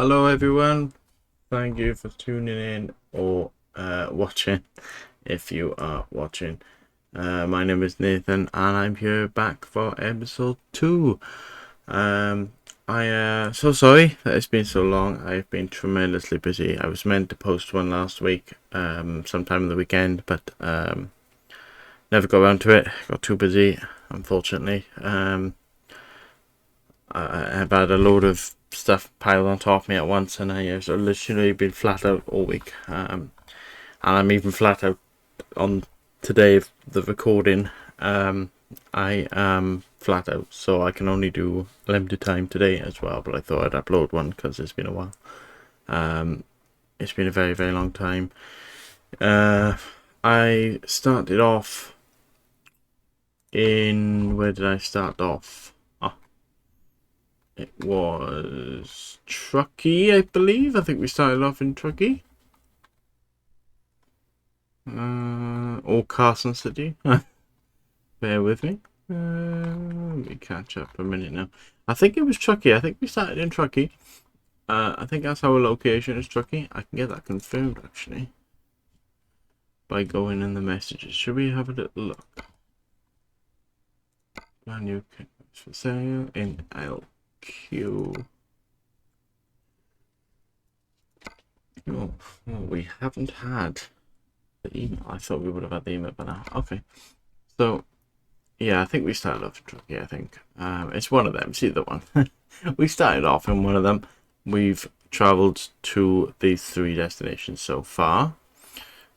Hello everyone, thank you for tuning in or watching if you are watching. My name is Nathan and I'm here back for episode 2. So sorry that it's been so long. I've been tremendously busy. I was meant to post one last week, sometime in the weekend, but never got around to it. Got too busy, unfortunately. I've had a load of stuff piled on top of me at once, and I've literally been flat out all week. And I'm even flat out on today of the recording. I am flat out, so I can only do limited time today as well. But I thought I'd upload one because it's been a while. It's been a very, very long time. I started off in where did I start off? It was Truckee, I believe. I think we started off in Truckee. Or Carson City. Bear with me. Let me catch up a minute now. I think it was Truckee. I think we started in Truckee. I think that's our location is Truckee. I can get that confirmed actually by going in the messages. Should we have a little look? Brand new for sale in LQ. Oh, we haven't had the email. I thought we would have had the email by now. Okay. So, yeah, I think we started off in Truckee, I think. It's one of them. It's either one. We started off in one of them. We've travelled to these 3 destinations so far.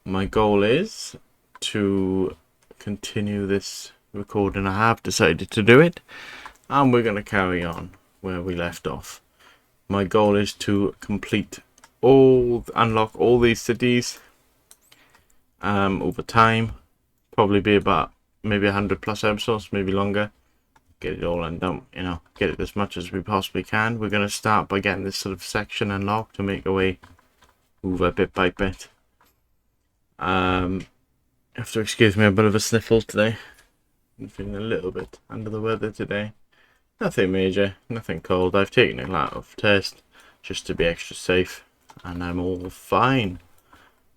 My goal is to continue this recording. I have decided to do it. And we're going to carry on where we left off. My goal is to unlock all these cities over time. Probably be about maybe 100 plus episodes, maybe longer. Get it all undone, get it as much as we possibly can. We're going to start by getting this sort of section unlocked to make our way over bit by bit. You have to excuse me, a bit of a sniffle today. I'm feeling a little bit under the weather today. Nothing major, nothing cold. I've taken a lot of test just to be extra safe, and I'm all fine.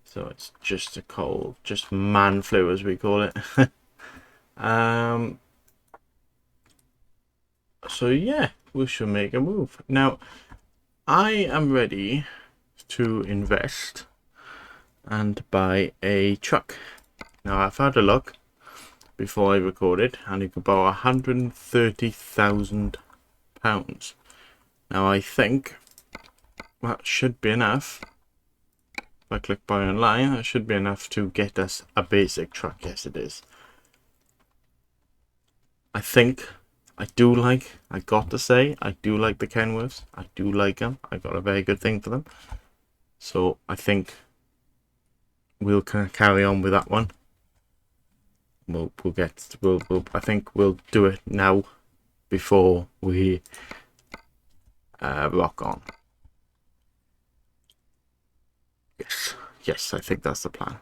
So it's just a cold, just man flu as we call it. So yeah, we should make a move. Now, I am ready to invest and buy a truck. Now, I've had a look before I recorded, and you could borrow £130,000. Now, I think that should be enough. If I click buy online, that should be enough to get us a basic truck. Yes, it is. I think I got to say, I do like the Kenworths. I do like them. I got a very good thing for them. So I think we'll carry on with that one. I think we'll do it now before we rock on. Yes, I think that's the plan.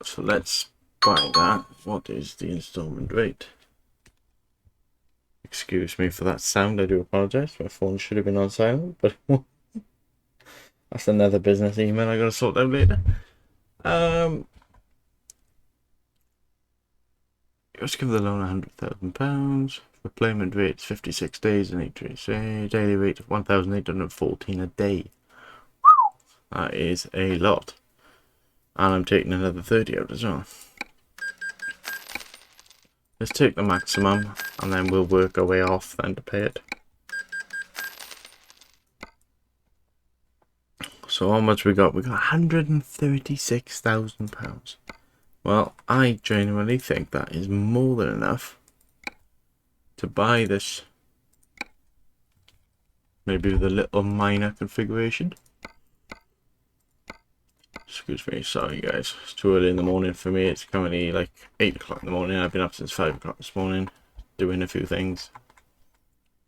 So let's buy that. What is the installment rate? Excuse me for that sound. I do apologize. My phone should have been on silent, but that's another business email I gotta sort out later. Let's give the loan £100,000. Repayment rate 56 days and 8 days. Daily rate of 1,814 a day. That is a lot. And I'm taking another 30 out as well. Let's take the maximum and then we'll work our way off then to pay it. So how much we got? We got £136,000. Well, I genuinely think that is more than enough to buy this. Maybe with a little minor configuration. Excuse me, sorry guys, it's too early in the morning for me. It's currently like 8 o'clock in the morning. I've been up since 5 o'clock this morning doing a few things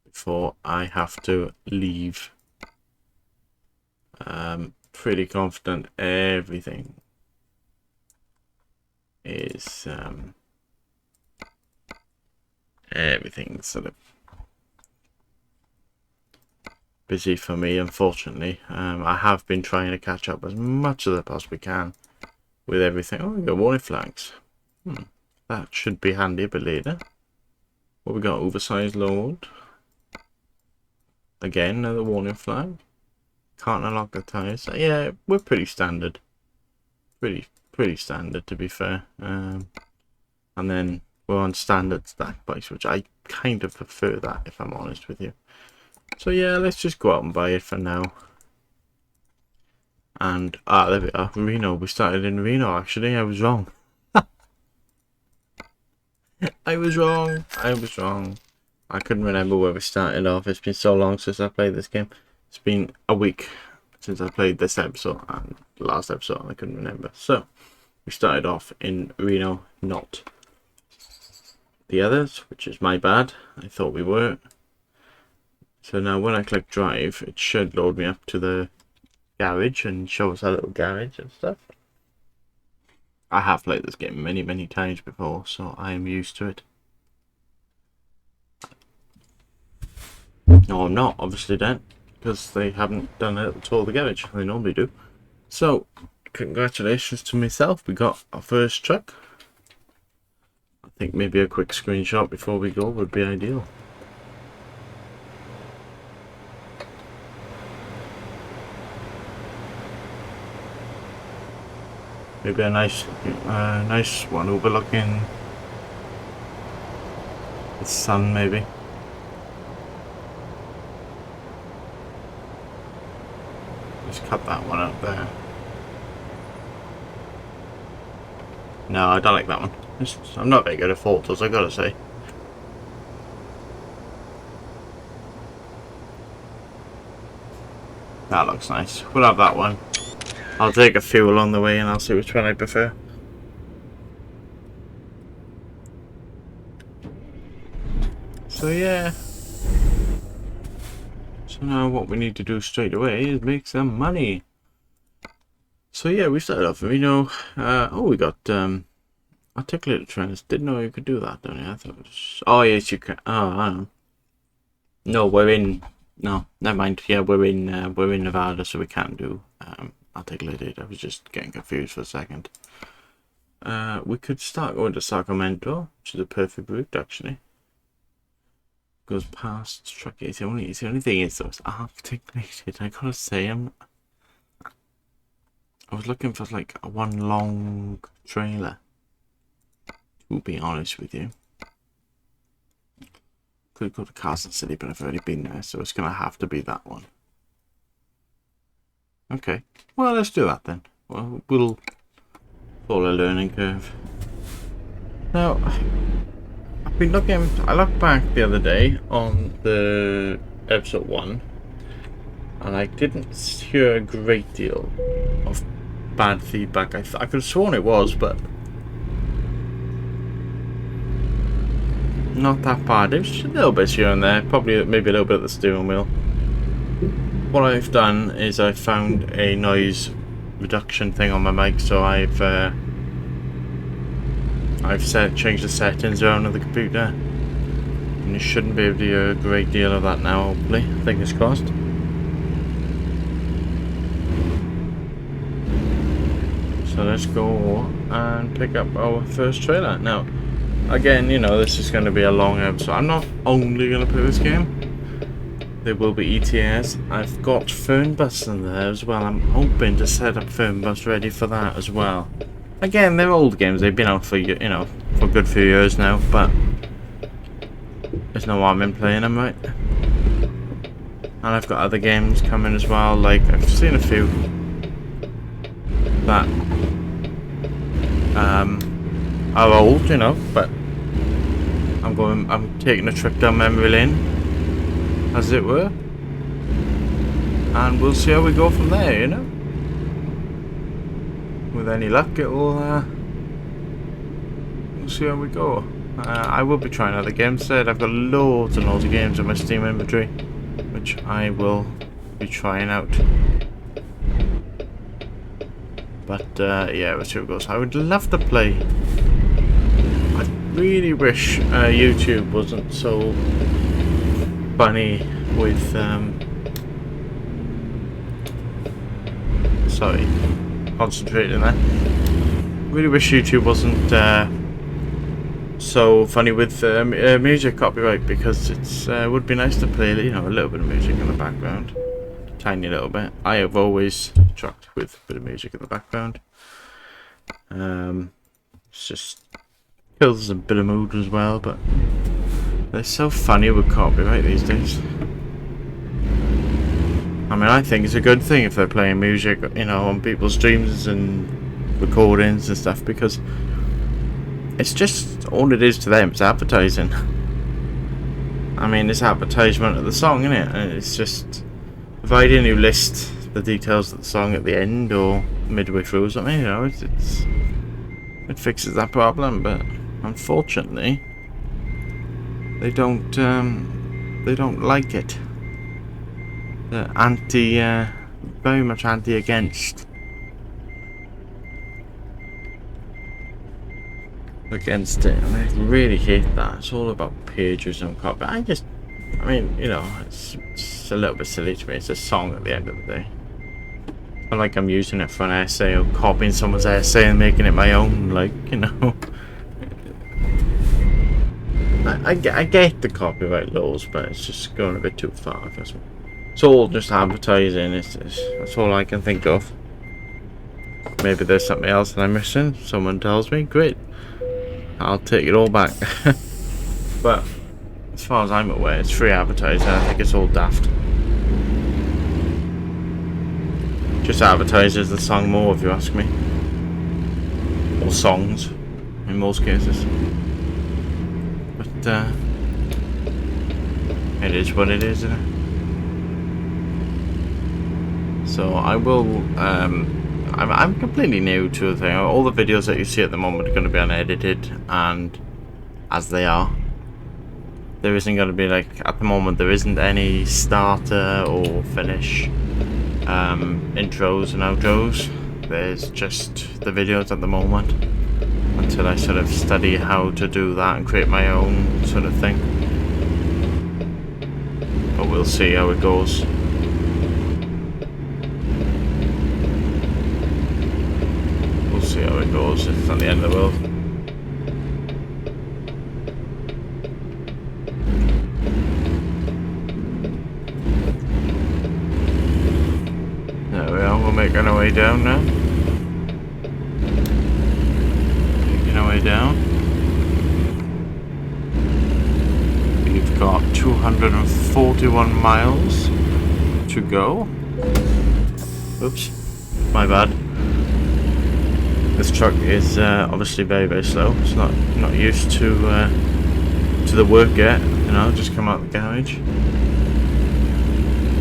before I have to leave. Pretty confident everything is everything's sort of busy for me, unfortunately. I have been trying to catch up as much as I possibly can with everything. Oh, we got warning flags. That should be handy a bit later. What we got? Oversized load. Again, another warning flag. Can't unlock the tires. Yeah, we're pretty standard. Pretty standard, to be fair. And then we're on standard stack bikes, which I kind of prefer that, if I'm honest with you. So yeah, let's just go out and buy it for now. And there we are, Reno. We started in Reno. Actually, I was wrong. I was wrong. I couldn't remember where we started off. It's been so long since I played this game. It's been a week since I played this episode and the last episode. I couldn't remember. So we started off in Reno, not the others, which is my bad. I thought we were. So now when I click drive, it should load me up to the garage and show us our little garage and stuff. I have played this game many times before, so I am used to it. No, I'm not, obviously, then, because they haven't done a little tour of the garage. They normally do. So, congratulations to myself. We got our first truck. I think maybe a quick screenshot before we go would be ideal. Maybe a nice one overlooking the sun, maybe. Just cut that one out there. No, I don't like that one. I'm not very good at photos, I gotta say. That looks nice. We'll have that one. I'll take a few along the way and I'll see which one I prefer. So yeah. So now what we need to do straight away is make some money. So yeah, we started off, we know, oh, we got articulated trainers. Didn't know you could do that, don't you? I thought it was, oh yes you can. Oh, I don't know. No, we're in, no, never mind. Yeah, we're in Nevada, so we can't do articulated. I was just getting confused for a second. We could start going to Sacramento, which is a perfect route actually. Goes past Truckee. It's the only thing is though, it's articulated. I gotta say, I was looking for like a one long trailer, to be honest with you. Could go to Carson City, but I've already been there, so it's gonna have to be that one. Okay, well, let's do that then. Well, we'll follow a learning curve. Now, I've been looking, I looked back the other day on the episode 1, and I didn't hear a great deal of bad feedback. I could have sworn it was, but not that bad. It was just a little bit here and there, probably maybe a little bit at the steering wheel. What I've done is I found a noise reduction thing on my mic, so I've changed the settings around on the computer, and you shouldn't be able to hear a great deal of that now, hopefully. Fingers crossed. So let's go and pick up our first trailer. Now, again, you know, this is going to be a long episode. I'm not only going to play this game. There will be ETS. I've got Fernbus in there as well. I'm hoping to set up Fernbus ready for that as well. Again, they're old games. They've been out for, you know, for a good few years now, but there's no harm in playing them, right? And I've got other games coming as well. Like, I've seen a few that are old, you know, but I'm taking a trip down memory lane, as it were, and we'll see how we go from there, you know. With any luck, we'll see how we go. I will be trying other games. I've got loads and loads of games in my Steam inventory, which I will be trying out. But yeah, we'll see how it goes. I would love to play. I really wish YouTube wasn't so funny with Sorry, concentrating there. Really wish YouTube wasn't so funny with music copyright, because it's would be nice to play, you know, a little bit of music in the background, tiny little bit. I have always trucked with a bit of music in the background. It's just kills a bit of mood as well, but they're so funny with copyright these days. I mean, I think it's a good thing if they're playing music, you know, on people's streams and recordings and stuff, because it's just, all it is to them, it's advertising. I mean, it's advertisement of the song, isn't it? And it's just, providing you list the details of the song at the end or midway through or something, you know, it fixes that problem. But unfortunately, they don't like it. They're very much against it. And I really hate that. It's all about pages and copy. I mean, you know, it's a little bit silly to me. It's a song at the end of the day. It's not like I'm using it for an essay or copying someone's essay and making it my own, like, you know. I get the copyright laws, but it's just going a bit too far. It's all just advertising. That's all I can think of. Maybe there's something else that I'm missing. Someone tells me, great. I'll take it all back. But as far as I'm aware, it's free advertising. I think it's all daft. Just advertises the song more, if you ask me. Or songs, in most cases. But it is what it is, isn't it? So I will, I'm completely new to the thing. All the videos that you see at the moment are going to be unedited, and as they are, there isn't going to be, like, at the moment there isn't any starter or finish intros and outros. There's just the videos at the moment, until I sort of study how to do that and create my own sort of thing. But we'll see how it goes. See how it goes. It's not the end of the world. There we are, we're making our way down now. Making our way down. We've got 241 miles to go. Oops, my bad. This truck is obviously very, very slow. It's not used to the work yet. You know, just come out of the garage.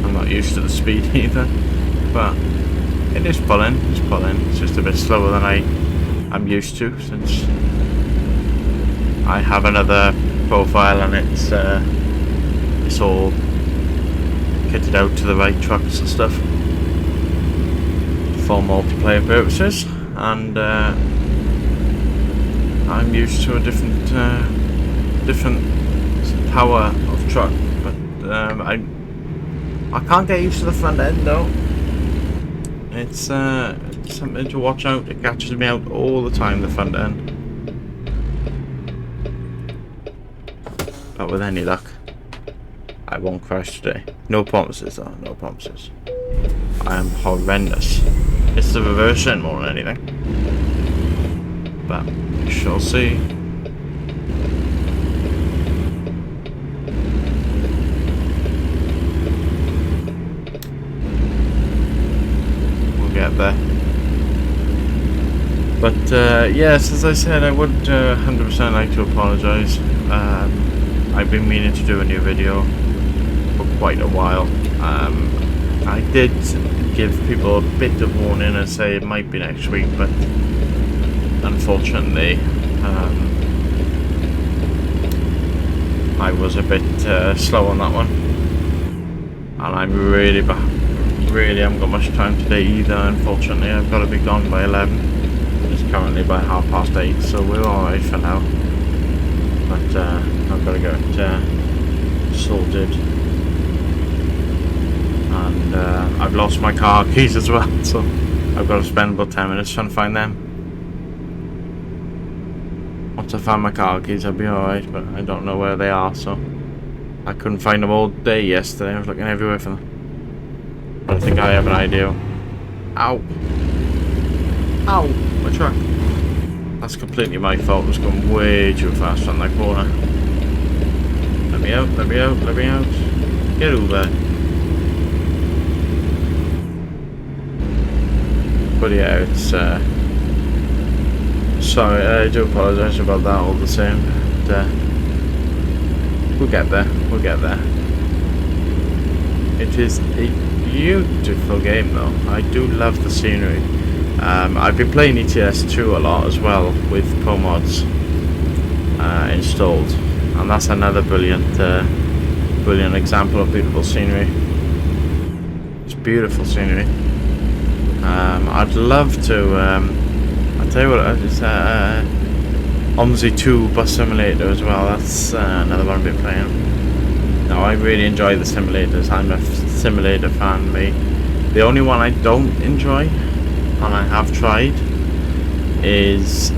I'm not used to the speed either, but it is pulling. It's pulling. It's just a bit slower than I'm used to, since I have another profile and it's all kitted out to the right trucks and stuff for multiplayer purposes. And I'm used to a different power of truck, but I can't get used to the front end though. It's something to watch out. It catches me out all the time, the front end. But with any luck, I won't crash today. No promises though, no promises. I am horrendous. It's the reverse end more than anything. But we shall see. We'll get there. But yes, as I said, I would 100% like to apologise. I've been meaning to do a new video for quite a while. I did give people a bit of warning and say it might be next week, but unfortunately I was a bit slow on that one, and I really haven't got much time today either. Unfortunately, I've got to be gone by 11. It's currently by 8:30, so we're alright for now, but I've got to get sorted. And I've lost my car keys as well, so I I've got to spend about 10 minutes trying to find them. Once I find my car keys, I'll be alright, but I don't know where they are, so I couldn't find them all day yesterday. I was looking everywhere for them. But I think I have an idea. Ow! Ow! My truck! That's completely my fault. I was going way too fast on that corner. Let me out, let me out, let me out. Get over. But yeah, it's sorry, I do apologise about that all the same. But, we'll get there, we'll get there. It is a beautiful game though. I do love the scenery. I've been playing ETS 2 a lot as well with ProMods installed, and that's another brilliant example of beautiful scenery. It's beautiful scenery. I'd love to, I'll tell you what, it's OMSI 2 Bus Simulator as well. That's another one I've been playing. No, I really enjoy the simulators. I'm a simulator fan, me. The only one I don't enjoy, and I have tried, is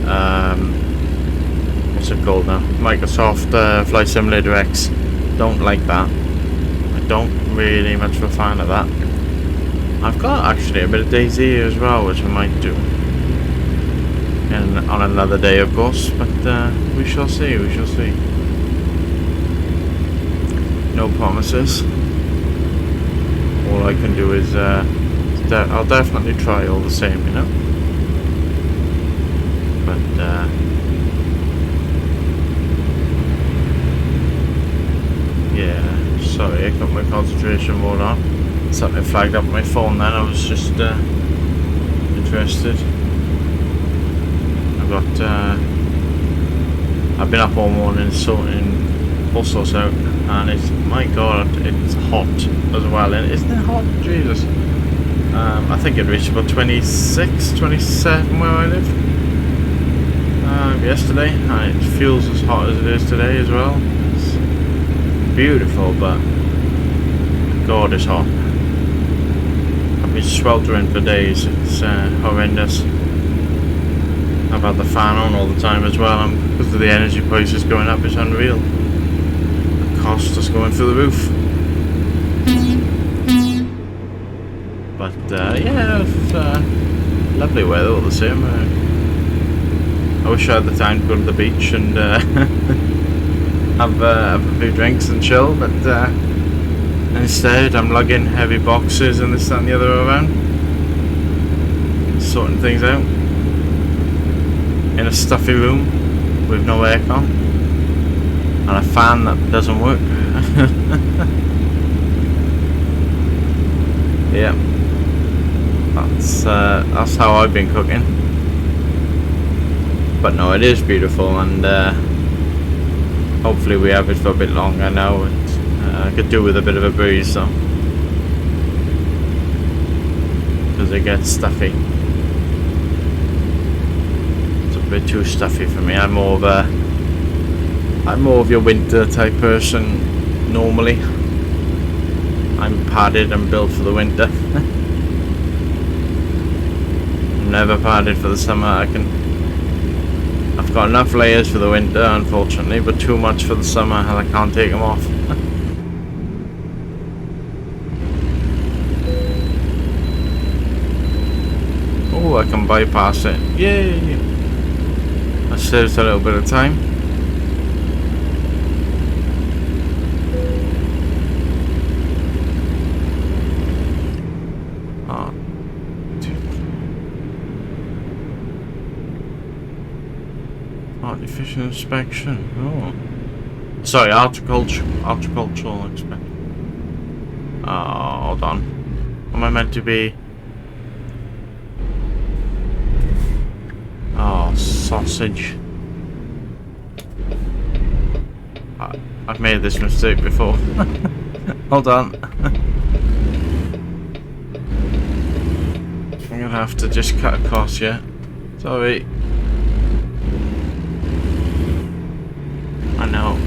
what's it called now? Microsoft Flight Simulator X. Don't like that. I don't really much of a fan of that. I've got actually a bit of DayZ as well, which I might do, and on another day, of course. But we shall see. We shall see. No promises. All I can do is I'll definitely try all the same, you know. But yeah, sorry, I got my concentration mode on. Something flagged up on my phone then. I was just interested. I've been up all morning sorting all sorts out, and it's, my god, it's hot as well. And isn't it hot? Jesus. I think it reached about 26, 27 where I live yesterday, and it feels as hot as it is today as well. It's beautiful, but god, it's hot. I've been sweltering for days. It's horrendous. I've had the fan on all the time as well, and because of the energy prices going up, it's unreal. The cost is going through the roof. But yeah, it's lovely weather all the same. I wish I had the time to go to the beach and have a few drinks and chill, but instead I'm lugging heavy boxes and this, that and the other around, sorting things out in a stuffy room with no aircon and a fan that doesn't work. Yeah, that's how I've been cooking. But no, it is beautiful, and hopefully we have it for a bit longer now. I could do with a bit of a breeze though, because it gets stuffy. It's a bit too stuffy for me. I'm more of your winter type person normally. I'm padded and built for the winter. I'm never padded for the summer. I've got enough layers for the winter, unfortunately, but too much for the summer, and I can't take them off. Oh, I can bypass it. Yay! That saves a little bit of time. Artificial inspection. Oh, sorry, horticultural inspection. Oh, hold on. Am I meant to be? Oh, sausage. I've made this mistake before. Hold on. I'm gonna have to just cut across, yeah. Sorry. I know,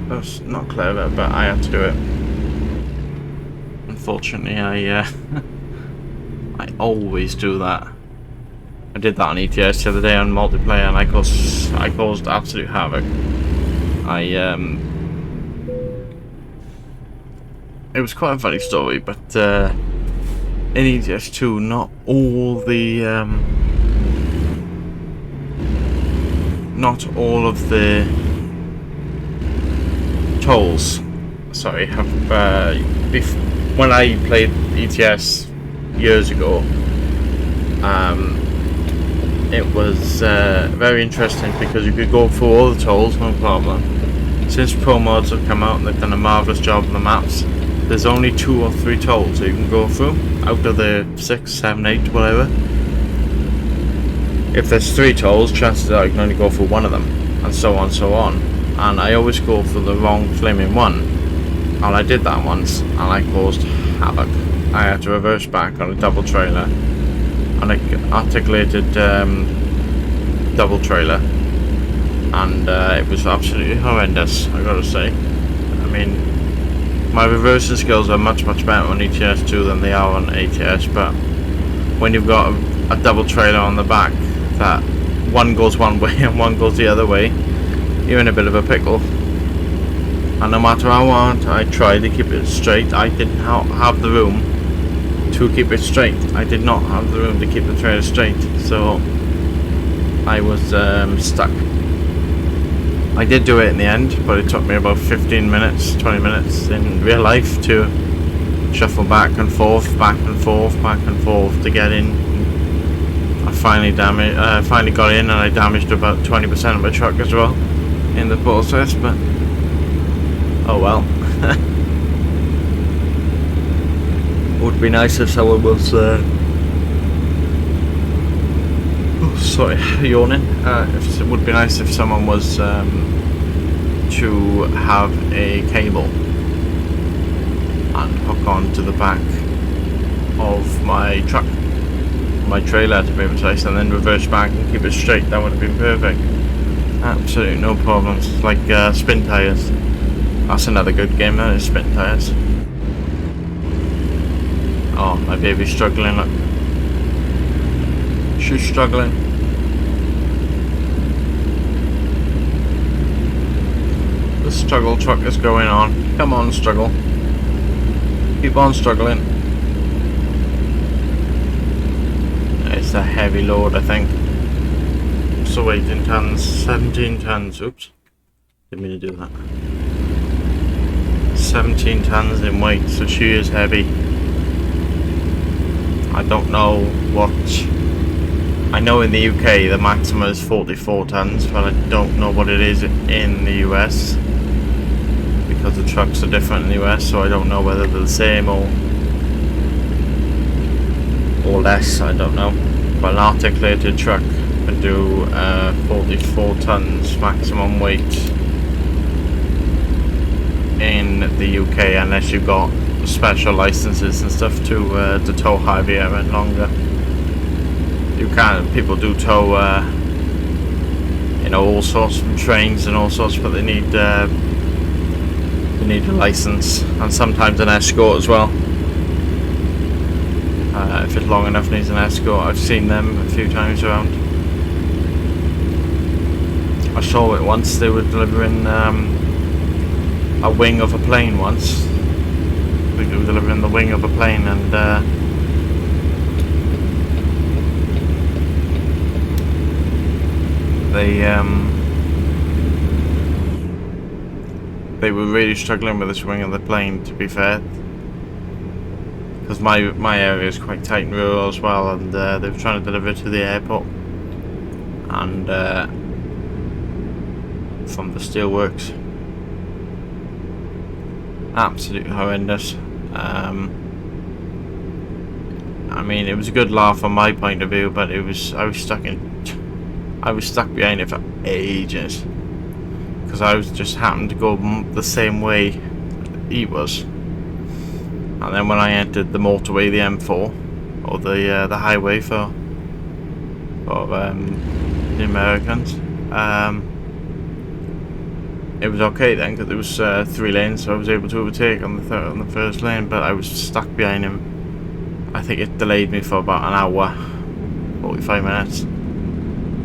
that's not clever, but I had to do it. Unfortunately, I I always do that. I did that on ETS the other day on multiplayer, and I caused absolute havoc. It was quite a funny story, but in ETS 2, not all of the tolls. Sorry, when I played ETS years ago, it was very interesting because you could go through all the tolls, no problem. Since Pro Mods have come out and they've done a marvellous job on the maps, there's only 2 or 3 tolls that you can go through out of the 6, 7, 8, whatever. If there's 3 tolls, chances are you can only go through 1 of them, and so on, so on. And I always go for the wrong flaming one, and I did that once, and I caused havoc. I had to reverse back on a double trailer, an articulated double trailer, and it was absolutely horrendous, I gotta say. I mean, my reversing skills are much better on ETS 2 than they are on ATS, but when you've got a double trailer on the back that one goes one way and one goes the other way, you're in a bit of a pickle. And no matter how hard I tried to keep it straight, I didn't have the room to keep it straight. I did not have the room to keep the trailer straight, so I was stuck. I did do it in the end, but it took me about 15 minutes, 20 minutes in real life to shuffle back and forth to get in. I finally got in, and I damaged about 20% of my truck as well in the process, but oh well. It would be nice if someone was sorry, yawning. It would be nice if someone was to have a cable and hook on to the back of my truck, my trailer to be precise, and then reverse back and keep it straight. That would have been perfect. Absolutely no problems. It's like spin tires. That's another good game, that is spin tires. Oh, my baby's struggling, look. She's struggling. The struggle truck is going on. Come on, struggle. Keep on struggling. It's a heavy load, I think. So weight in tons, 17 tons. Oops, didn't mean to do that. 17 tons in weight, so she is heavy. I don't know what. I know in the UK the maximum is 44 tons, but I don't know what it is in the US because the trucks are different in the US, so I don't know whether they're the same or less. I don't know. But an articulated truck can do 44 tons maximum weight in the UK, unless you've got special licenses and stuff to tow heavier and longer. You can. People do tow, all sorts from trains and all sorts, but they need a license and sometimes an escort as well. If it's long enough, needs an escort. I've seen them a few times around. I saw it once. They were delivering a wing of a plane once. I think they were delivering the wing of a plane, and they were really struggling with this wing of the plane, to be fair, because my area is quite tight and rural as well, and they were trying to deliver to the airport, and from the steelworks. Absolutely horrendous. I mean, it was a good laugh from my point of view, but I was stuck behind it for ages because I was just happened to go the same way he was, and then when I entered the motorway, the M4 or the highway for the Americans, it was okay then because it was 3 lanes, so I was able to overtake on the first lane, but I was stuck behind him I think it delayed me for about an hour, 45 minutes.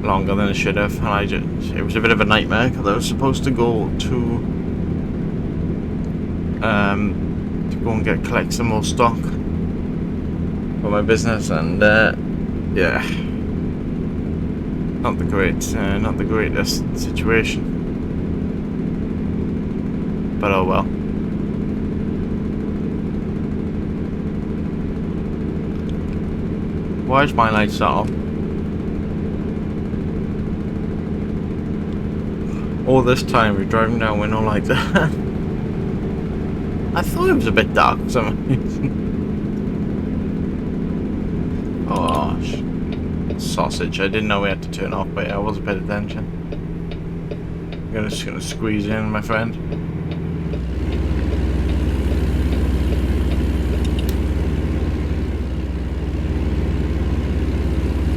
Longer than it should have, and it was a bit of a nightmare because I was supposed to go to go and collect some more stock for my business, and yeah, not the greatest situation, but oh well. Why is my lights off? All this time we're driving down with no lights. I thought it was a bit dark for some reason. Oh, sausage. I didn't know we had to turn off, but I wasn't paying attention. I'm just gonna squeeze in, my friend.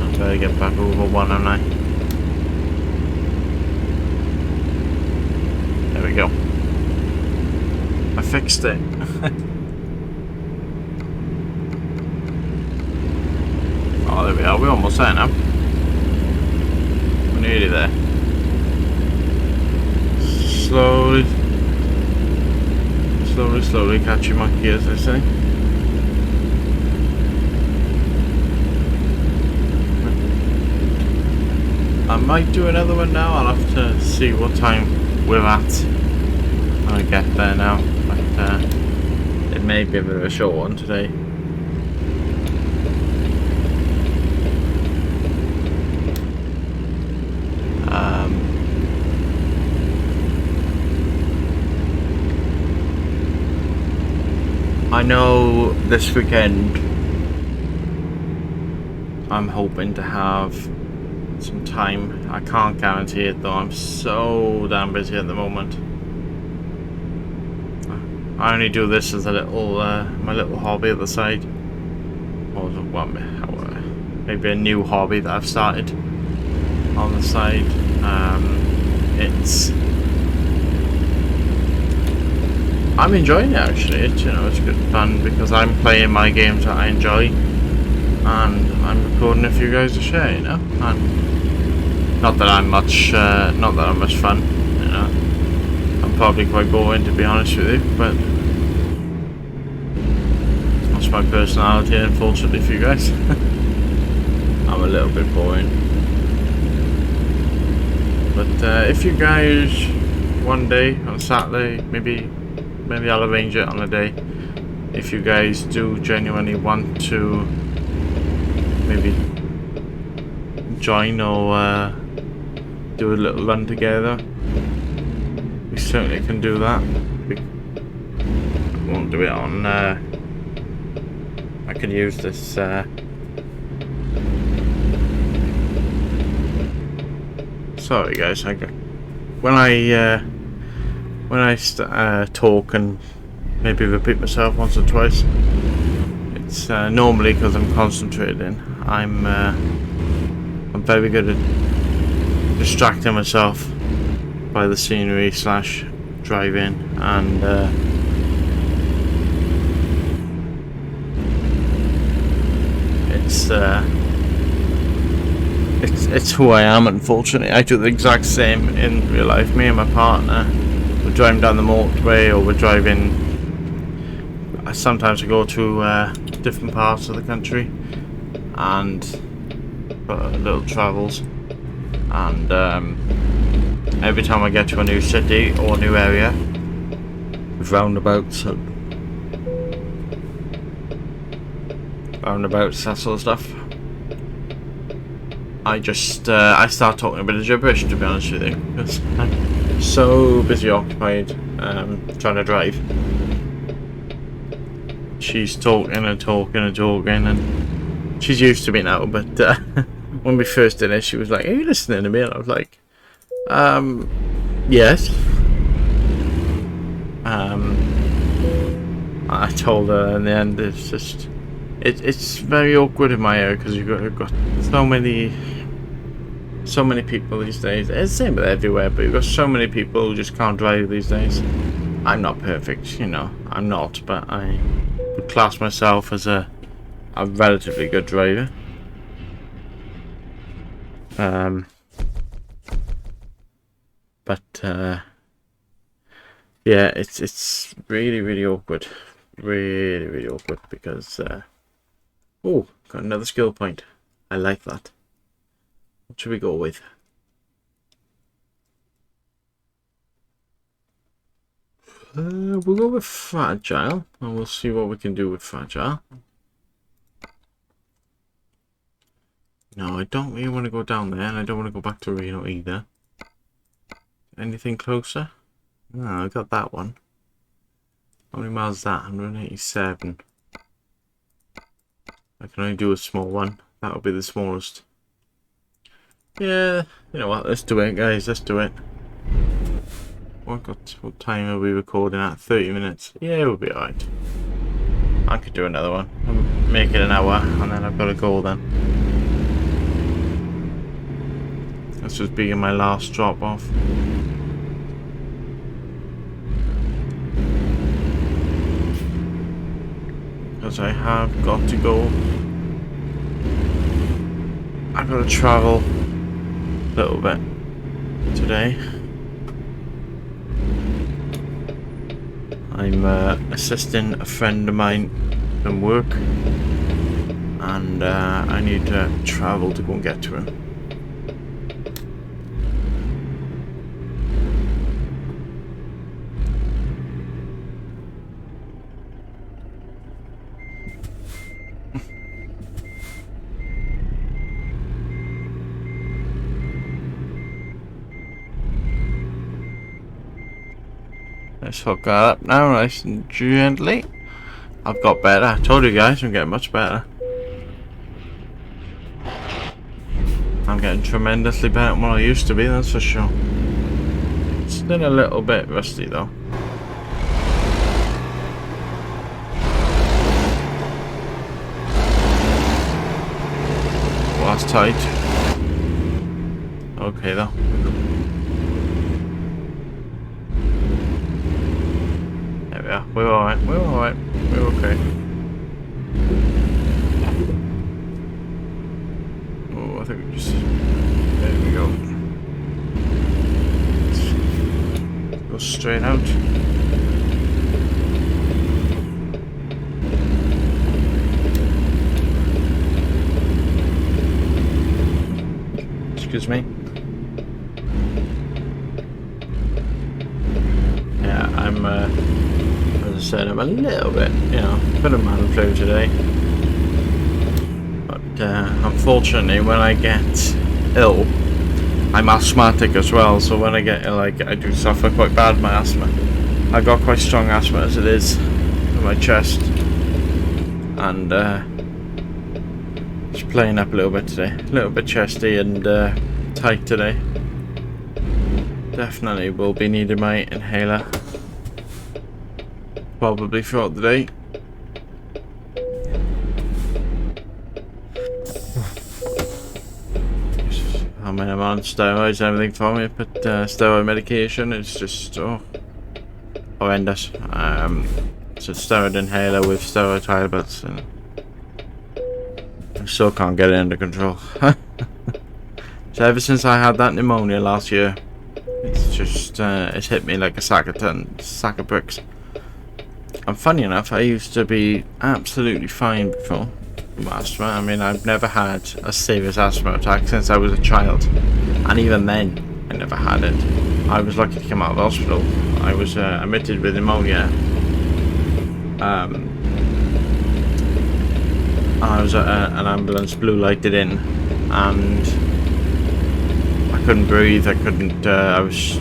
I'll try to get back over one, am I? There we go. I fixed it. Oh, there we are. We're almost there now. We're nearly there. Slowly catch your monkey, as they say. I might do another one now. I'll have to see what time we're at when I get there now. But it may be a bit of a short one today. I know this weekend I'm hoping to have some time. I can't guarantee it though, I'm so damn busy at the moment. I only do this as a little, my little hobby at the side. Or maybe a new hobby that I've started on the side. I'm enjoying it actually. It's good fun because I'm playing my games that I enjoy, and I'm recording it for you guys to share. And not that I'm much fun. I'm probably quite boring, to be honest with you, but that's my personality, unfortunately for you guys. I'm a little bit boring. But if you guys one day on Saturday, maybe I'll arrange it on a day. If you guys do genuinely want to maybe join or do a little run together, we certainly can do that. We won't do it on I can use this sorry guys, when I talk and maybe repeat myself once or twice, it's normally because I'm concentrating. I'm very good at distracting myself by the scenery / driving, and it's who I am. Unfortunately, I do the exact same in real life. Me and my partner, we're driving down the motorway, or we're driving. Sometimes we go to different parts of the country and little travels, and every time I get to a new city or a new area with roundabouts, that sort of stuff, I just I start talking a bit of gibberish, to be honest with you, because I'm so busy occupied trying to drive. She's talking and she's used to me now, but when we first did it, she was like, "Are you listening to me?" And I was like, yes. I told her in the end, it's very awkward in my area because you've got so many people these days. It's the same with everywhere, but you've got so many people who just can't drive these days. I'm not perfect, I'm not, but I would class myself as a a relatively good driver. But yeah, it's really awkward, really awkward because oh, got another skill point. I like that. What should we go with? We'll go with Fragile, and we'll see what we can do with Fragile. No, I don't really want to go down there, and I don't want to go back to Reno either. Anything closer? No, I got that one. How many miles is that? 187. I can only do a small one. That'll be the smallest. Yeah, you know what? Let's do it, guys. Let's do it. What time are we recording at? 30 minutes. Yeah, we'll be alright. I could do another one. I'll make it an hour, and then I've got to go then. This was being my last drop off. Because I have got to go. I've got to travel a little bit today. I'm assisting a friend of mine from work, and I need to travel to go and get to him. Let's hook that up now, nice and gently. I've got better. I told you guys I'm getting much better. I'm getting tremendously better than what I used to be, that's for sure. Still a little bit rusty though. Well, that's tight. Okay though. Yeah, we're alright, we're alright, we're okay. Oh, I think we just... There we go. Go straight out. Excuse me. Yeah, I'm as I said, I'm a little bit, you know, bit of man flu today. But unfortunately, when I get ill, I'm asthmatic as well. So when I get ill, I do suffer quite bad with my asthma. I got quite strong asthma as it is in my chest, and just playing up a little bit today. A little bit chesty and tight today. Definitely will be needing my inhaler. Probably throughout the day. I mean, I'm on steroids and everything for me, but steroid medication is just horrendous. It's a steroid inhaler with steroid tablets, and I still can't get it under control. So ever since I had that pneumonia last year, it's just it's hit me like a sack of bricks. And funny enough, I used to be absolutely fine before with asthma. I mean, I've never had a serious asthma attack since I was a child, and even then, I never had it. I was lucky to come out of hospital. I was admitted with pneumonia. I was at an ambulance, blue lighted in, and I couldn't breathe. I was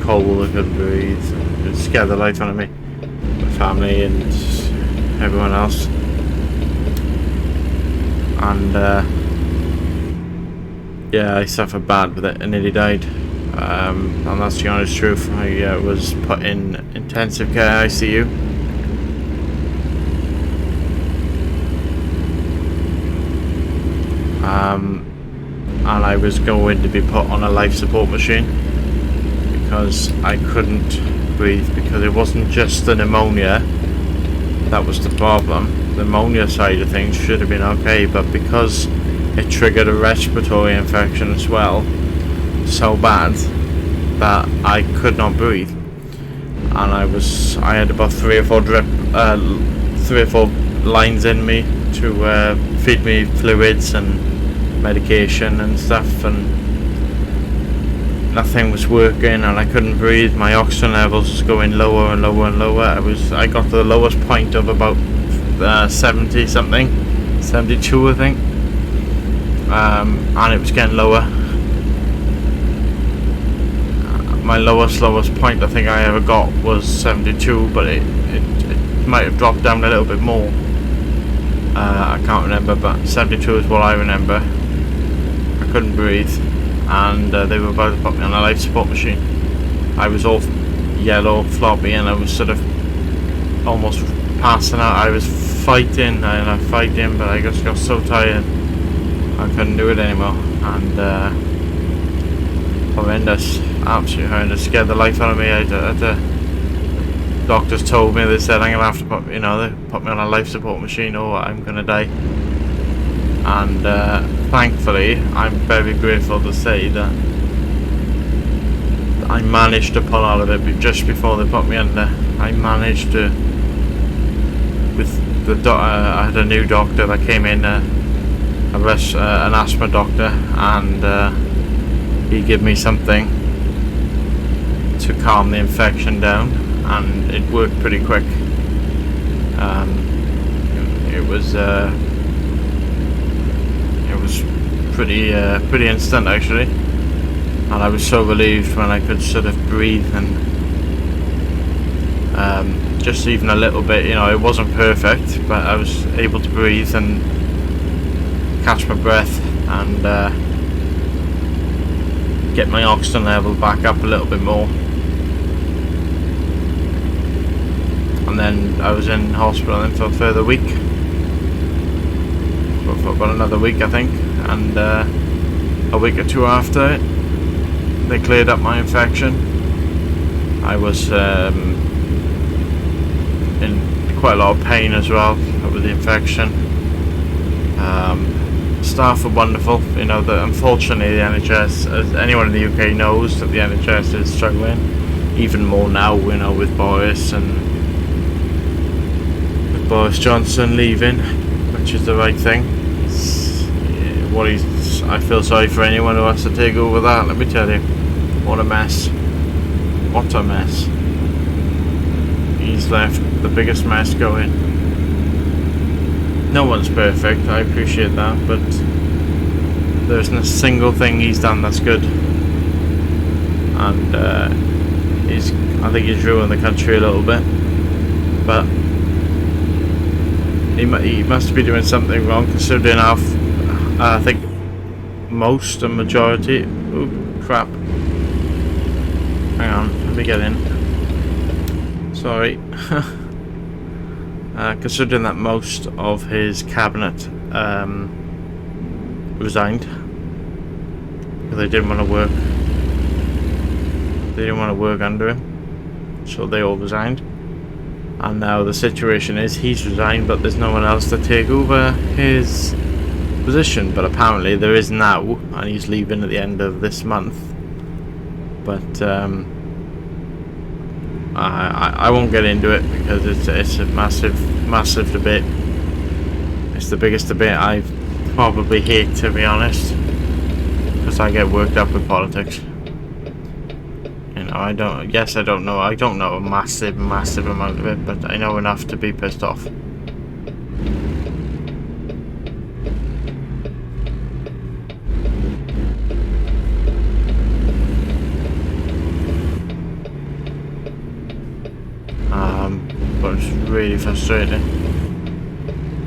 cold. I couldn't breathe. It scared the life out of me. Family and everyone else, and yeah, I suffered bad with it and nearly died, and that's the honest truth. I was put in intensive care ICU, and I was going to be put on a life support machine because I couldn't breathe, because it wasn't just the pneumonia, That was the problem. The pneumonia side of things should have been okay, but because it triggered a respiratory infection as well, so bad that I could not breathe, and I had about 3 or 4 lines in me to feed me fluids and medication and stuff, and nothing was working, and I couldn't breathe. My oxygen levels was going lower and lower and lower. I got to the lowest point of about 70 something, 72 I think, and it was getting lower. My lowest point I think I ever got was 72, but it might have dropped down a little bit more. I can't remember, but 72 is what I remember. I couldn't breathe, and they were about to put me on a life support machine. I was all yellow, floppy, and I was sort of almost passing out. I was fighting, but I just got so tired I couldn't do it anymore, and horrendous, absolutely horrendous, scared the life out of me. Doctors told me, they said I'm gonna have to put, they put me on a life support machine or I'm gonna die. And thankfully, I'm very grateful to say that I managed to pull out of it just before they put me under. I managed to, with the I had a new doctor that came in, an asthma doctor, and he gave me something to calm the infection down, and it worked pretty quick. It was pretty instant actually, and I was so relieved when I could sort of breathe and just even a little bit. It wasn't perfect, but I was able to breathe and catch my breath and get my oxygen level back up a little bit more. And then I was in hospital then for a further week, for about another week I think, and a week or two after it they cleared up my infection. I was in quite a lot of pain as well with the infection. Staff are wonderful. Unfortunately the NHS, as anyone in the UK knows, that the NHS is struggling even more now, with Boris Johnson leaving, which is the right thing. I feel sorry for anyone who has to take over that, let me tell you. What a mess. What a mess. He's left the biggest mess going. No one's perfect, I appreciate that, but there isn't a single thing he's done that's good. And I think he's ruined the country a little bit. But he must be doing something wrong, considering I think most and majority. Oh crap! Hang on, let me get in. Sorry. Considering that most of his cabinet resigned because they didn't want to work. They didn't want to work under him, so they all resigned. And now the situation is he's resigned, but there's no one else to take over his position. But apparently there is now, and he's leaving at the end of this month. But I won't get into it because it's a massive debate. It's the biggest debate I probably hate, to be honest, because I get worked up with politics. I don't know a massive amount of it, but I know enough to be pissed off. But it's really frustrating.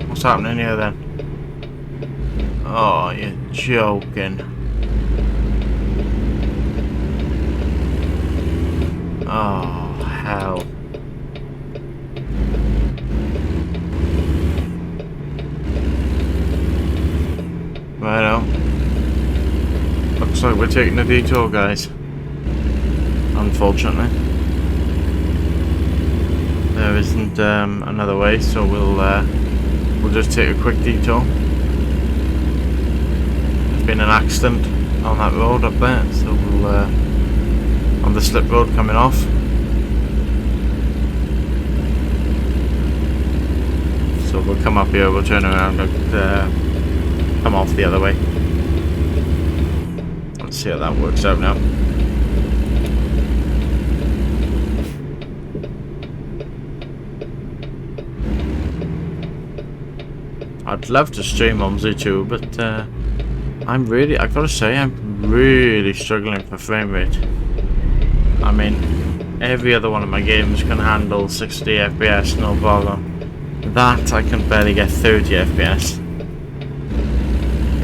What's happening here then? Oh, you're joking. Oh, hell. Righto. Looks like we're taking a detour, guys. Unfortunately. there isn't another way, so we'll just take a quick detour. There's been an accident on that road up there, so we'll on the slip road coming off. So we'll come up here, we'll turn around and come off the other way. Let's see how that works out now. I'd love to stream on Z2, but I've got to say, I'm really struggling for frame rate. I mean, every other one of my games can handle 60 FPS, no problem. That I can barely get 30 FPS.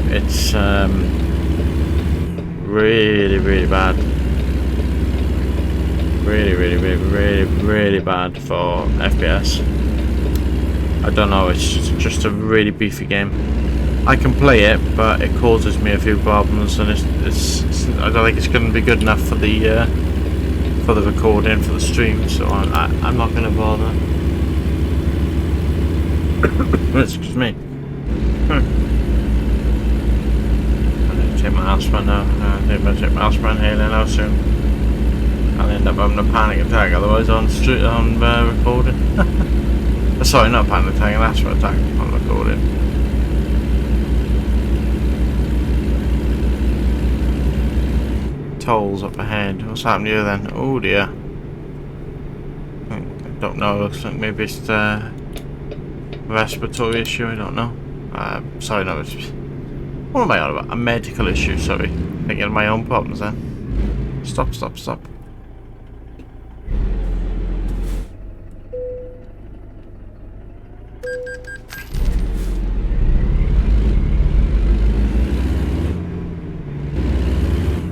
It's really, really bad. Really bad for FPS. I don't know, it's just a really beefy game. I can play it, but it causes me a few problems, and I don't think it's going to be good enough for the recording, for the stream, so I'm not going to bother. Excuse me. I'm going to take my aspirin now. I think I'm going to take my aspirin here now soon. I'll end up having a panic attack otherwise on recording. Sorry, not a panic attack, an aspirin attack on recording. Tolls up ahead. What's happened here then? Oh dear. I don't know, looks like maybe it's a respiratory issue, I don't know. Sorry, no, it's... What am I on about? A medical issue, sorry. Thinking of my own problems then. Stop.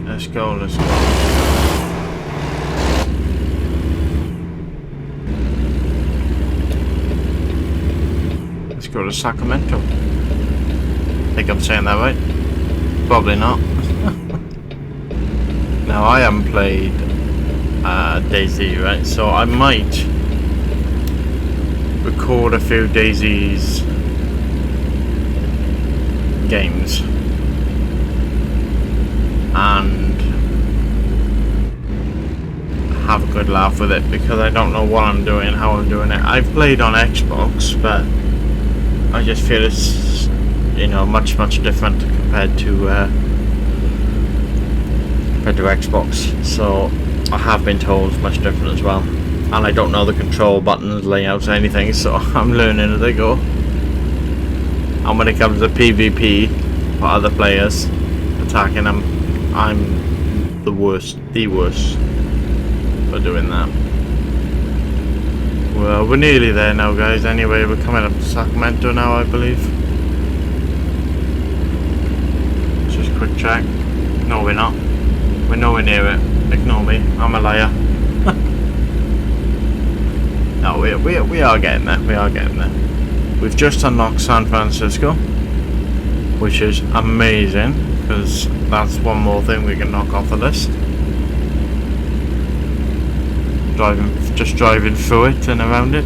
Let's go. Let's go to Sacramento. I think I'm saying that right. Probably not. Now, I haven't played DayZ, right? So I might record a few DayZ's games and have a good laugh with it, because I don't know what I'm doing, how I'm doing it. I've played on Xbox, but I just feel it's, you know, much different compared to Xbox. So I have been told it's much different as well, and I don't know the control buttons, layouts, anything, so I'm learning as I go. And when it comes to PvP for other players attacking them, I'm the worst for doing that. Well, we're nearly there now, guys. Anyway, we're coming up to Sacramento now, I believe. Let's just quick check. No, we're not. We're nowhere near it. Ignore me. I'm a liar. No, we are getting there. We are getting there. We've just unlocked San Francisco, which is amazing, because that's one more thing we can knock off the list. Just driving through it and around it.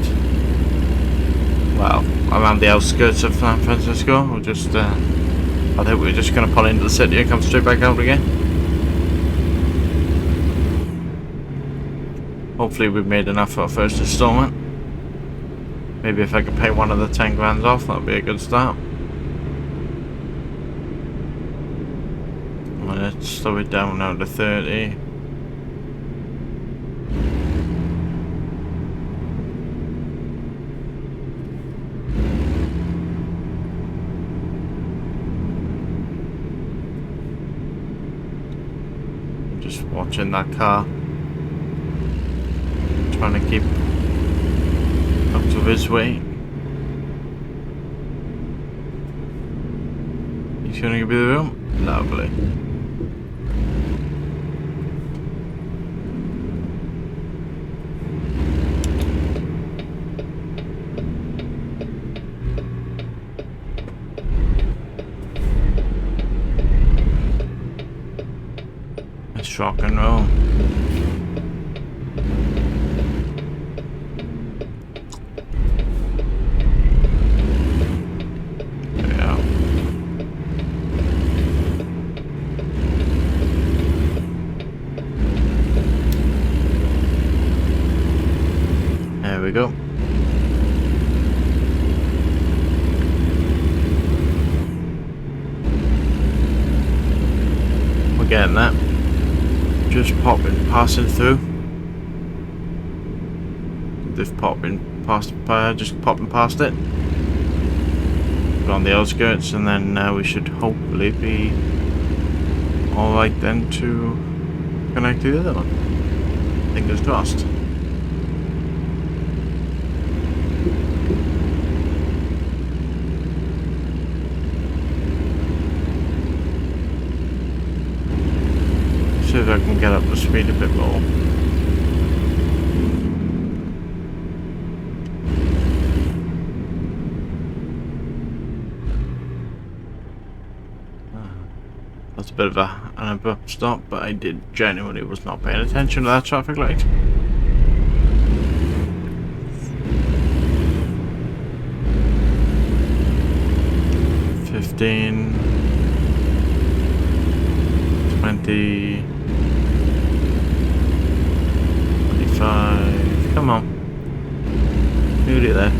Well, around the outskirts of San Francisco. We'll just, I think we're just going to pull into the city and come straight back out again. Hopefully we've made enough for our first installment. Maybe if I could pay one of the 10 grand off, that would be a good start. Let's slow it down now to 30. Just watching that car. Trying to keep up to his way. He's gonna give me the room. Lovely. Let's rock and roll. getting that. Just passing through. Just popping past it. On the outskirts, and then we should hopefully be alright then to connect to the other one. Fingers crossed. See if I can get up the speed a bit more. That's a bit of an abrupt stop, but I genuinely was not paying attention to that traffic light. $15, $20, $25. Come on, nearly there.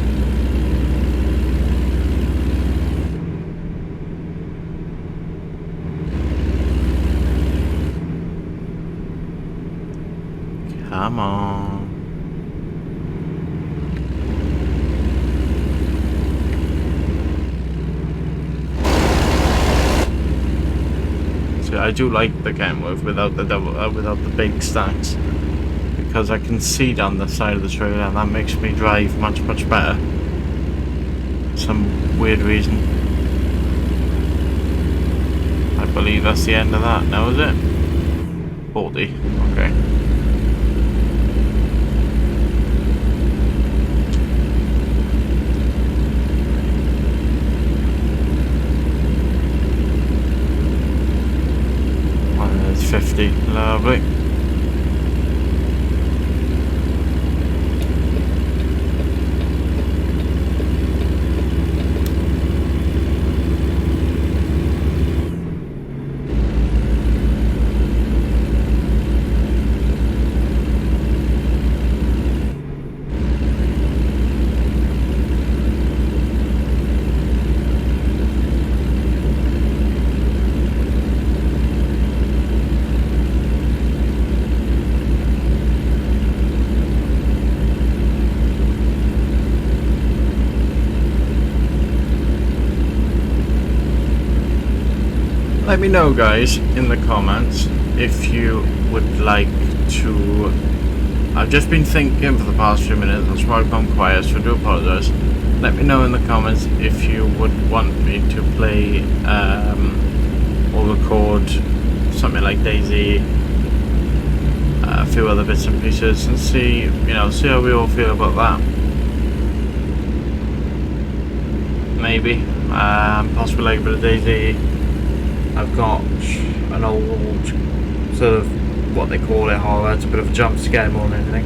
Come on. See, I do like the Kenworth without the big stacks, because I can see down the side of the trailer, and that makes me drive much better. Some weird reason. I believe that's the end of that now, is it? 40. Okay. And there's 50. Lovely. Let me know, guys, in the comments if you would like to. I've just been thinking for the past few minutes, that's why I've gone quiet, so I do apologise. Let me know in the comments if you would want me to play or record something like DayZ, a few other bits and pieces, and see how we all feel about that. Maybe possibly like a bit of DayZ. I've got an old sort of what they call it horror. It's a bit of a jump scare more than anything.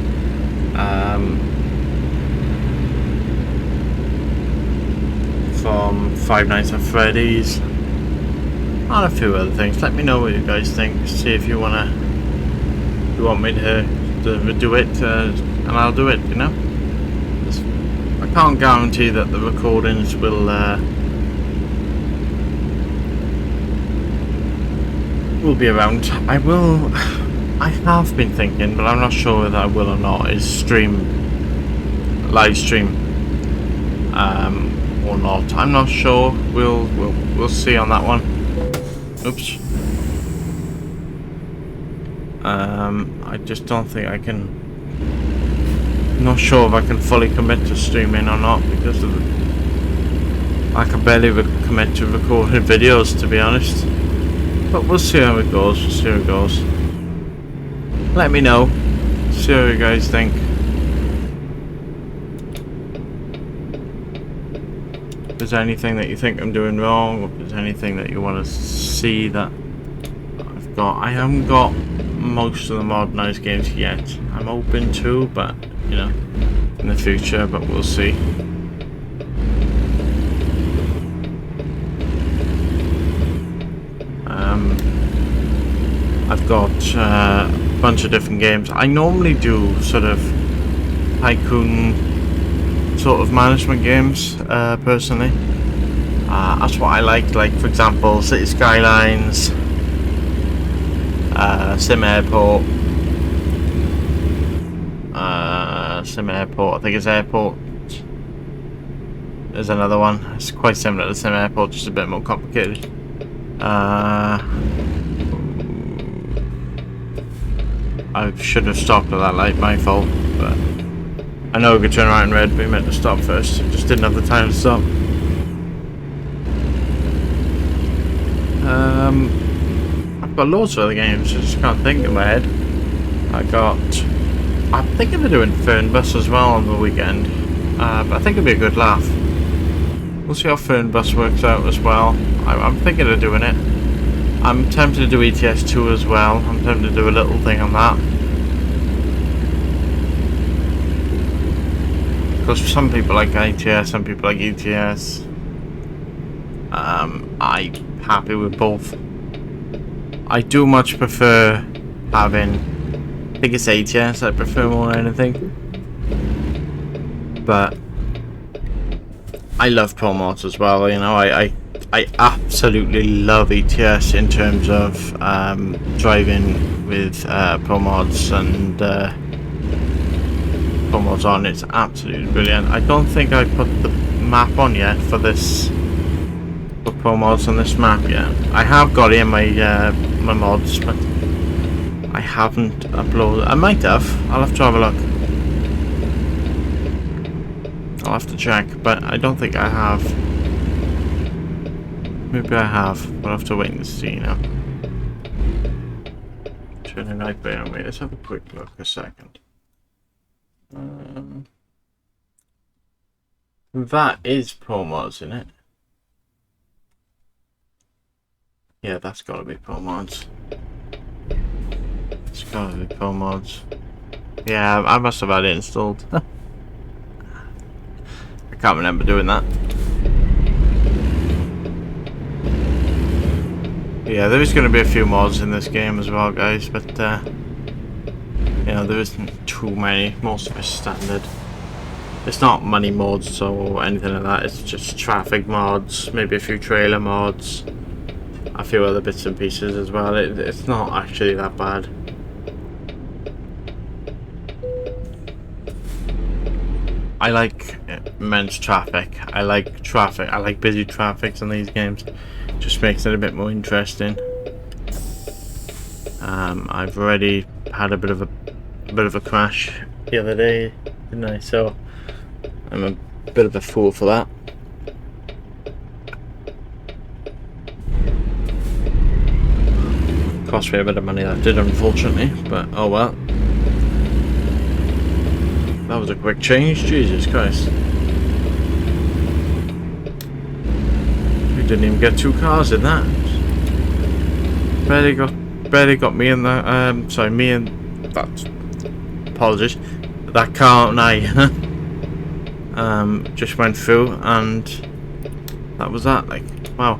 From Five Nights at Freddy's and a few other things. Let me know what you guys think. See if you want me to do it, and I'll do it. You know, I can't guarantee that the recordings will be around. I have been thinking, but I'm not sure whether I will or not, is live stream or not. I'm not sure. We'll see on that one. Oops. I just don't think I can. Not sure if I can fully commit to streaming or not, because of I can barely commit to recording videos, to be honest. But we'll see how it goes. Let me know. See how you guys think. If there's anything that you think I'm doing wrong, or if there's anything that you want to see that I've got. I haven't got most of the modernized games yet. I'm open to, but you know, in the future, but we'll see. I've got a bunch of different games. I normally do sort of tycoon sort of management games, personally. That's what I like for example, City Skylines, Sim Airport. Sim Airport. I think it's Airport. There's another one. It's quite similar to Sim Airport, just a bit more complicated. I should have stopped at that light, my fault, but I know we could turn around in red, but we meant to stop first. Just didn't have the time to stop. I've got loads of other games, I just can't think in my head. I'm thinking of doing Fernbus as well on the weekend, but I think it'd be a good laugh. We'll see how Fernbus works out as well. I'm thinking of doing it. I'm tempted to do ETS2 as well. I'm tempted to do a little thing on that. Because some people like ETS, some people like ETS. I'm happy with both. I do much prefer having, I think it's ATS I prefer more than anything. But I love Pro Mods as well, you know, I absolutely love ETS in terms of driving with Pro Mods and Pro Mods on. It's absolutely brilliant. I don't think I put the map on yet for this, for Pro Mods on this map yet. I have got it in my my mods, but I haven't uploaded. I might have. I'll have to have a look. I'll have to check, but I don't think I have. Maybe I have, but I'll have to wait and see now. Turn the night bay on me. Let's have a quick look a second. That is Pro Mods, isn't it? Yeah, that's gotta be Pro Mods. It's gotta be Pro Mods. Yeah, I must have had it installed. I can't remember doing that. Yeah, there is going to be a few mods in this game as well, guys, but you know, there isn't too many. Most of it's standard. It's not money mods or anything like that. It's just traffic mods, maybe a few trailer mods, a few other bits and pieces as well. It's not actually that bad. I like immense traffic. I like traffic. I like busy traffics in these games. Just makes it a bit more interesting. I've already had a bit of a crash the other day, didn't I? So I'm a bit of a fool for that. Cost me a bit of money, that did, unfortunately, but oh well. That was a quick change, Jesus Christ. We didn't even get 2 cars in that. Barely got me in the sorry, me and that, apologies, that car and I just went through, and that was that. Like, wow.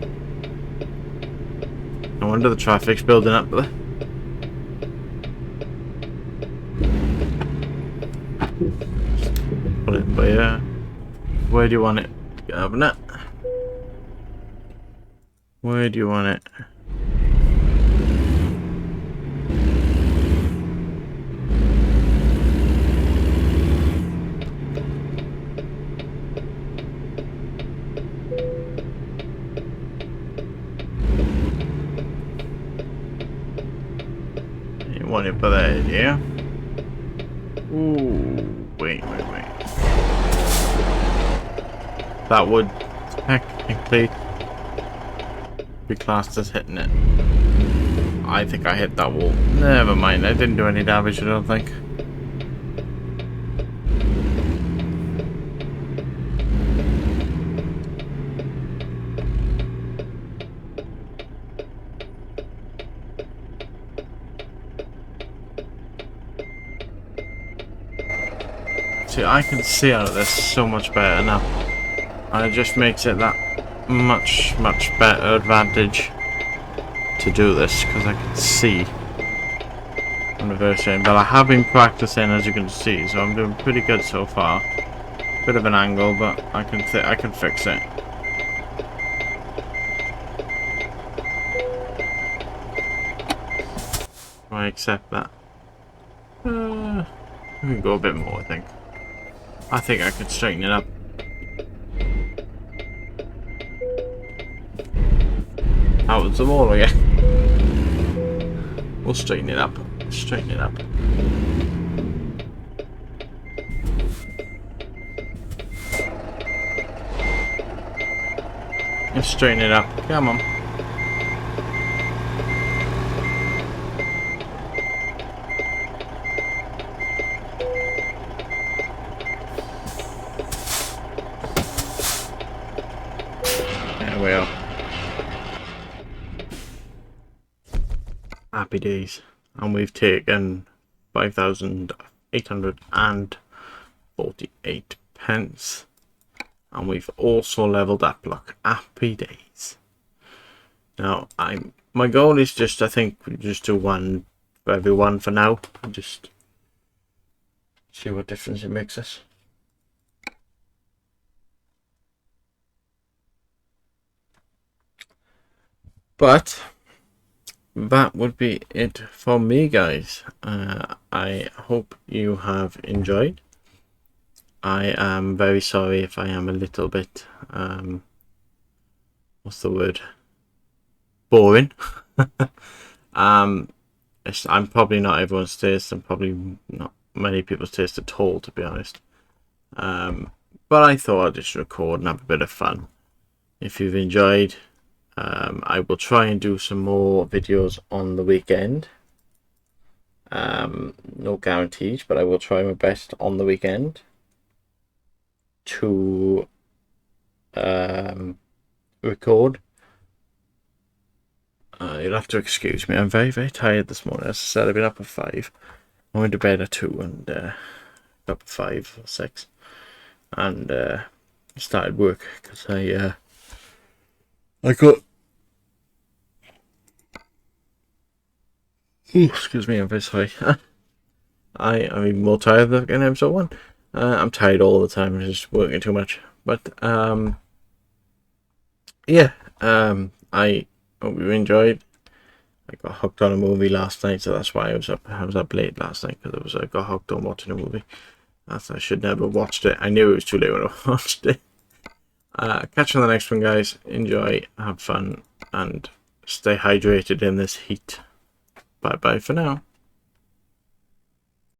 No wonder the traffic's building up there. Put it by here. Where do you want it? Cabinet. Where do you want it? You want it by there, yeah? Ooh, wait. That would technically be classed as hitting it. I think I hit that wall. Never mind, I didn't do any damage, I don't think. See, I can see out of this so much better now. And it just makes it that much better advantage to do this, because I can see on the version. But I have been practicing, as you can see, so I'm doing pretty good so far. Bit of an angle, but I can fix it. I accept that. We can go a bit more, I think. I think I could straighten it up. Out of the wall again. We'll straighten it up. Straighten it up. Let's straighten it up. Come on. There we are. Happy days. And we've taken 5,848 pence. And we've also leveled up. Look, happy days. Now, my goal is just, I think, we just do one for everyone for now. And just see what difference it makes us. But that would be it for me, guys. I hope you have enjoyed. I am very sorry if I am a little bit, what's the word? Boring. I'm probably not everyone's taste. I'm probably not many people's taste at all, to be honest. But I thought I'd just record and have a bit of fun. If you've enjoyed, I will try and do some more videos on the weekend. No guarantees, but I will try my best on the weekend to record. You'll have to excuse me. I'm very, very tired this morning. As I said, I've been up at 5. I went to bed at 2 and up at 5 or 6. And started work because I got... Ooh, excuse me, I'm very sorry. I'm even more tired than in episode 1. I'm tired all the time. I'm just working too much. But yeah, I hope you enjoyed. I got hooked on a movie last night, so that's why I was up late last night, because I got hooked on watching a movie. I should never have watched it. I knew it was too late when I watched it. Catch you on the next one, guys. Enjoy, have fun, and stay hydrated in this heat. Bye bye for now.